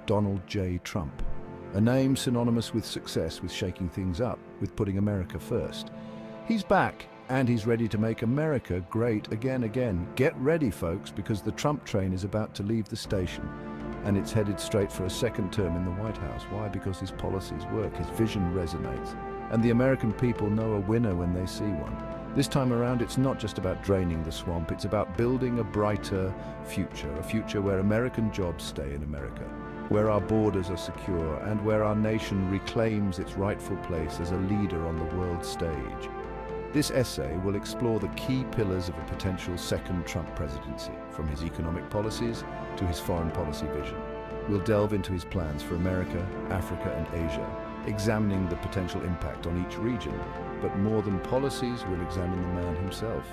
Donald J. Trump, a name synonymous with success, with shaking things up, with putting America first. He's back, and he's ready to make America great again. Get ready, folks, because the Trump train is about to leave the station, and it's headed straight for a second term in the White House. Why? Because his policies work, his vision resonates, and the American people know a winner when they see one. This time around, it's not just about draining the swamp, it's about building a brighter future, a future where American jobs stay in America, where our borders are secure, and where our nation reclaims its rightful place as a leader on the world stage. This essay will explore the key pillars of a potential second Trump presidency, from his economic policies to his foreign policy vision. We'll delve into his plans for America, Africa, and Asia, examining the potential impact on each region. But more than policies, we'll examine the man himself.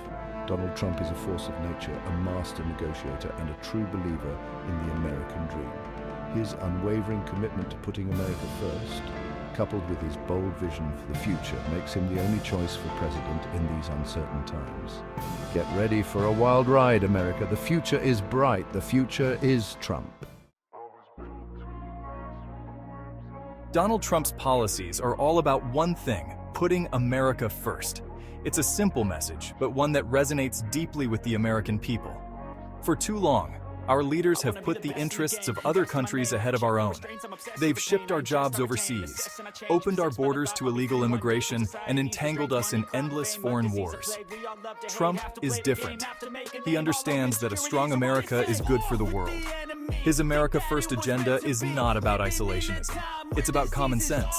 Donald Trump is a force of nature, a master negotiator, and a true believer in the American dream. His unwavering commitment to putting America first, coupled with his bold vision for the future, makes him the only choice for president in these uncertain times. Get ready for a wild ride, America. The future is bright. The future is Trump. Donald Trump's policies are all about one thing: putting America first. It's a simple message, but one that resonates deeply with the American people. For too long, our leaders have put the interests of other countries ahead of our own. They've shipped our jobs overseas, opened our borders to illegal immigration, and entangled us in endless foreign wars. Trump is different. He understands that a strong America is good for the world. His America First agenda is not about isolationism. It's about common sense.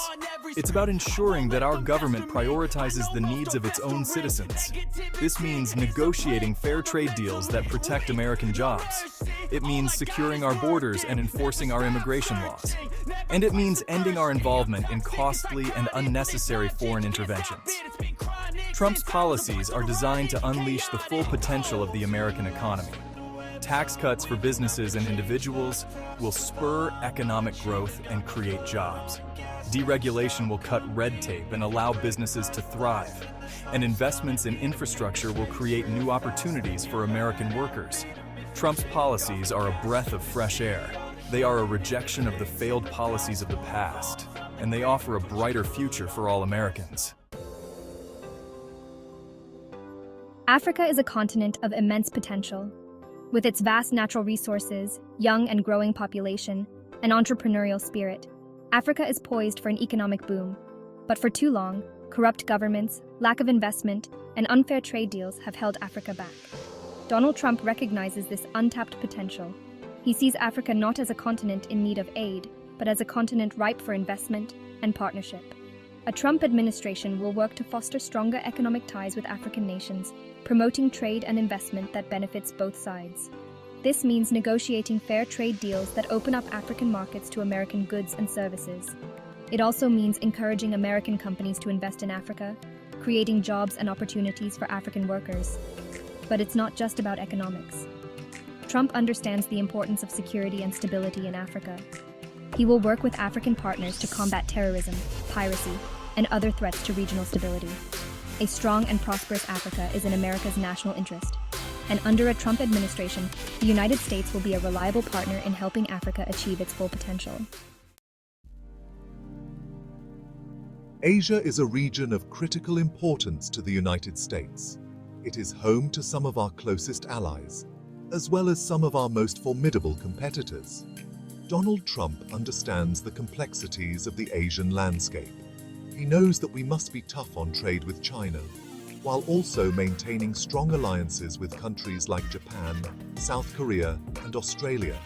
It's about ensuring that our government prioritizes the needs of its own citizens. This means negotiating fair trade deals that protect American jobs. It means securing our borders and enforcing our immigration laws. And it means ending our involvement in costly and unnecessary foreign interventions. Trump's policies are designed to unleash the full potential of the American economy. Tax cuts for businesses and individuals will spur economic growth and create jobs. Deregulation will cut red tape and allow businesses to thrive. And investments in infrastructure will create new opportunities for American workers. Trump's policies are a breath of fresh air. They are a rejection of the failed policies of the past, and they offer a brighter future for all Americans. Africa is a continent of immense potential. With its vast natural resources, young and growing population, and entrepreneurial spirit, Africa is poised for an economic boom. But for too long, corrupt governments, lack of investment, and unfair trade deals have held Africa back. Donald Trump recognizes this untapped potential. He sees Africa not as a continent in need of aid, but as a continent ripe for investment and partnership. A Trump administration will work to foster stronger economic ties with African nations, promoting trade and investment that benefits both sides. This means negotiating fair trade deals that open up African markets to American goods and services. It also means encouraging American companies to invest in Africa, creating jobs and opportunities for African workers. But it's not just about economics. Trump understands the importance of security and stability in Africa. He will work with African partners to combat terrorism, piracy, and other threats to regional stability. A strong and prosperous Africa is in America's national interest. And under a Trump administration, the United States will be a reliable partner in helping Africa achieve its full potential. Asia is a region of critical importance to the United States. It is home to some of our closest allies, as well as some of our most formidable competitors. Donald Trump understands the complexities of the Asian landscape. He knows that we must be tough on trade with China, while also maintaining strong alliances with countries like Japan, South Korea, and Australia.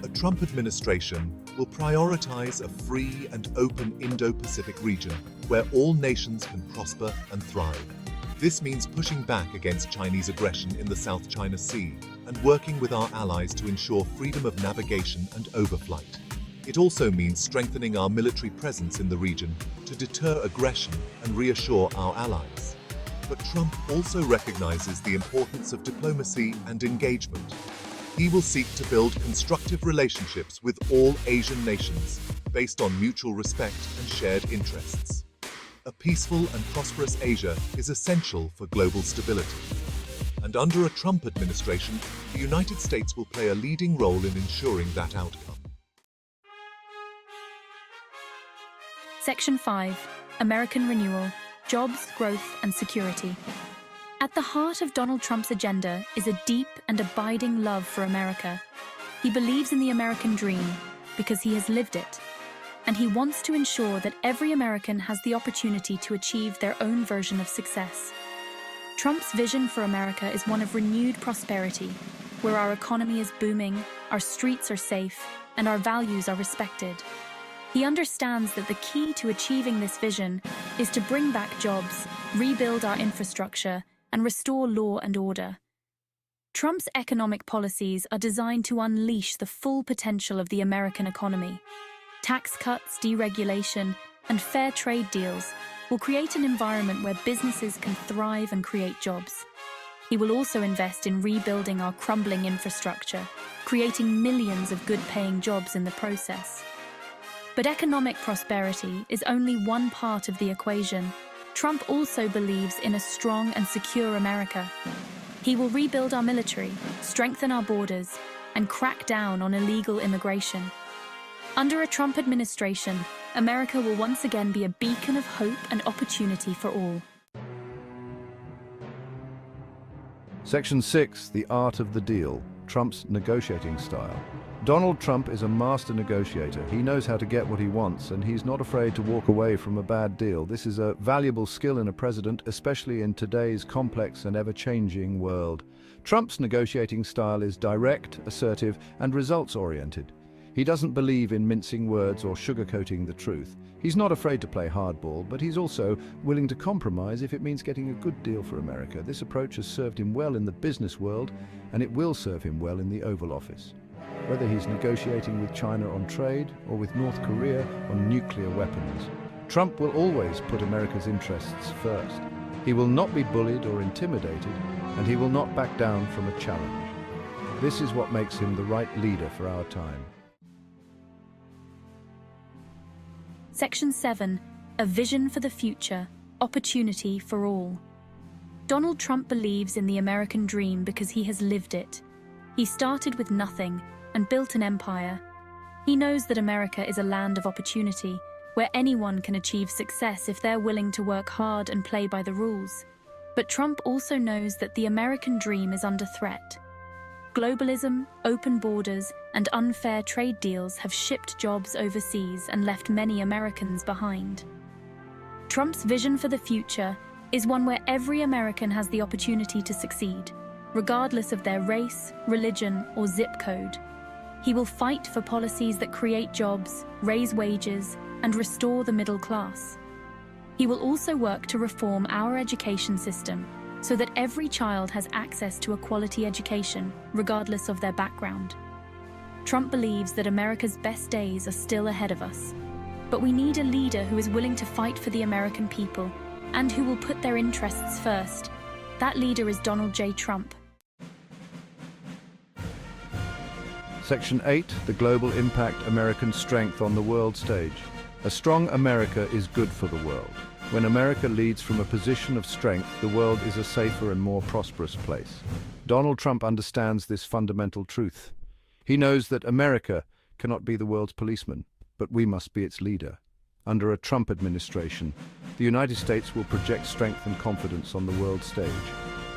A Trump administration will prioritize a free and open Indo-Pacific region where all nations can prosper and thrive. This means pushing back against Chinese aggression in the South China Sea and working with our allies to ensure freedom of navigation and overflight. It also means strengthening our military presence in the region to deter aggression and reassure our allies. But Trump also recognizes the importance of diplomacy and engagement. He will seek to build constructive relationships with all Asian nations based on mutual respect and shared interests. A peaceful and prosperous Asia is essential for global stability. And under a Trump administration, the United States will play a leading role in ensuring that outcome. Section 5. American Renewal. Jobs, Growth and Security. At the heart of Donald Trump's agenda is a deep and abiding love for America. He believes in the American dream because he has lived it, and he wants to ensure that every American has the opportunity to achieve their own version of success. Trump's vision for America is one of renewed prosperity, where our economy is booming, our streets are safe, and our values are respected. He understands that the key to achieving this vision is to bring back jobs, rebuild our infrastructure, and restore law and order. Trump's economic policies are designed to unleash the full potential of the American economy. Tax cuts, deregulation, and fair trade deals will create an environment where businesses can thrive and create jobs. He will also invest in rebuilding our crumbling infrastructure, creating millions of good-paying jobs in the process. But economic prosperity is only one part of the equation. Trump also believes in a strong and secure America. He will rebuild our military, strengthen our borders, and crack down on illegal immigration. Under a Trump administration, America will once again be a beacon of hope and opportunity for all. Section 6. The Art of the Deal. Trump's negotiating style. Donald Trump is a master negotiator. He knows how to get what he wants, and he's not afraid to walk away from a bad deal. This is a valuable skill in a president, especially in today's complex and ever-changing world. Trump's negotiating style is direct, assertive, and results-oriented. He doesn't believe in mincing words or sugarcoating the truth. He's not afraid to play hardball, but he's also willing to compromise if it means getting a good deal for America. This approach has served him well in the business world, and it will serve him well in the Oval Office. Whether he's negotiating with China on trade or with North Korea on nuclear weapons, Trump will always put America's interests first. He will not be bullied or intimidated, and he will not back down from a challenge. This is what makes him the right leader for our time. Section 7. A Vision for the Future. Opportunity for All. Donald Trump believes in the American dream because he has lived it. He started with nothing and built an empire. He knows that America is a land of opportunity, where anyone can achieve success if they're willing to work hard and play by the rules. But Trump also knows that the American dream is under threat. Globalism, open borders, and unfair trade deals have shipped jobs overseas and left many Americans behind. Trump's vision for the future is one where every American has the opportunity to succeed, regardless of their race, religion, or zip code. He will fight for policies that create jobs, raise wages, and restore the middle class. He will also work to reform our education system so that every child has access to a quality education, regardless of their background. Trump believes that America's best days are still ahead of us. But we need a leader who is willing to fight for the American people and who will put their interests first. That leader is Donald J. Trump. Section 8. The Global Impact. American Strength on the World Stage. A strong America is good for the world. When America leads from a position of strength, the world is a safer and more prosperous place. Donald Trump understands this fundamental truth. He knows that America cannot be the world's policeman, but we must be its leader. Under a Trump administration, the United States will project strength and confidence on the world stage.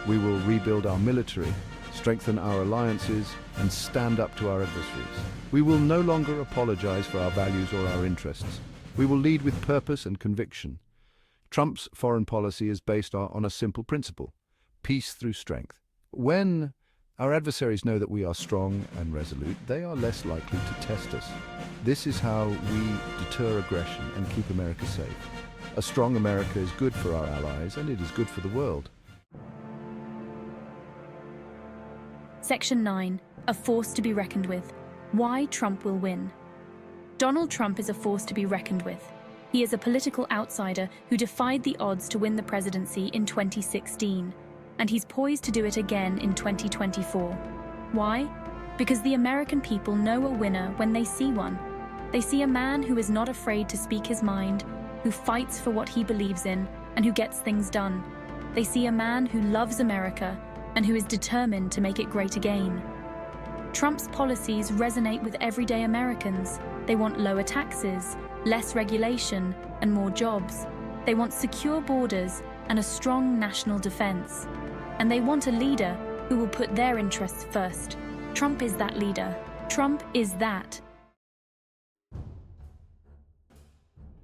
We will rebuild our military, strengthen our alliances, and stand up to our adversaries. We will no longer apologize for our values or our interests. We will lead with purpose and conviction. Trump's foreign policy is based on a simple principle: peace through strength. When our adversaries know that we are strong and resolute, they are less likely to test us. This is how we deter aggression and keep America safe. A strong America is good for our allies, and it is good for the world. Section 9. A Force to be Reckoned With. Why Trump Will Win. Donald Trump is a force to be reckoned with. He is a political outsider who defied the odds to win the presidency in 2016, and he's poised to do it again in 2024. Why? Because the American people know a winner when they see one. They see a man who is not afraid to speak his mind, who fights for what he believes in, and who gets things done. They see a man who loves America and who is determined to make it great again. Trump's policies resonate with everyday Americans. They want lower taxes, less regulation, and more jobs. They want secure borders and a strong national defense. And they want a leader who will put their interests first. Trump is that leader. Trump is that.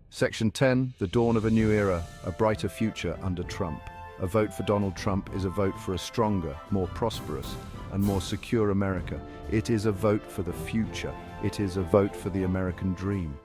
Section 10, the dawn of a new era, a brighter future under Trump. A vote for Donald Trump is a vote for a stronger, more prosperous, and more secure America. It is a vote for the future. It is a vote for the American dream.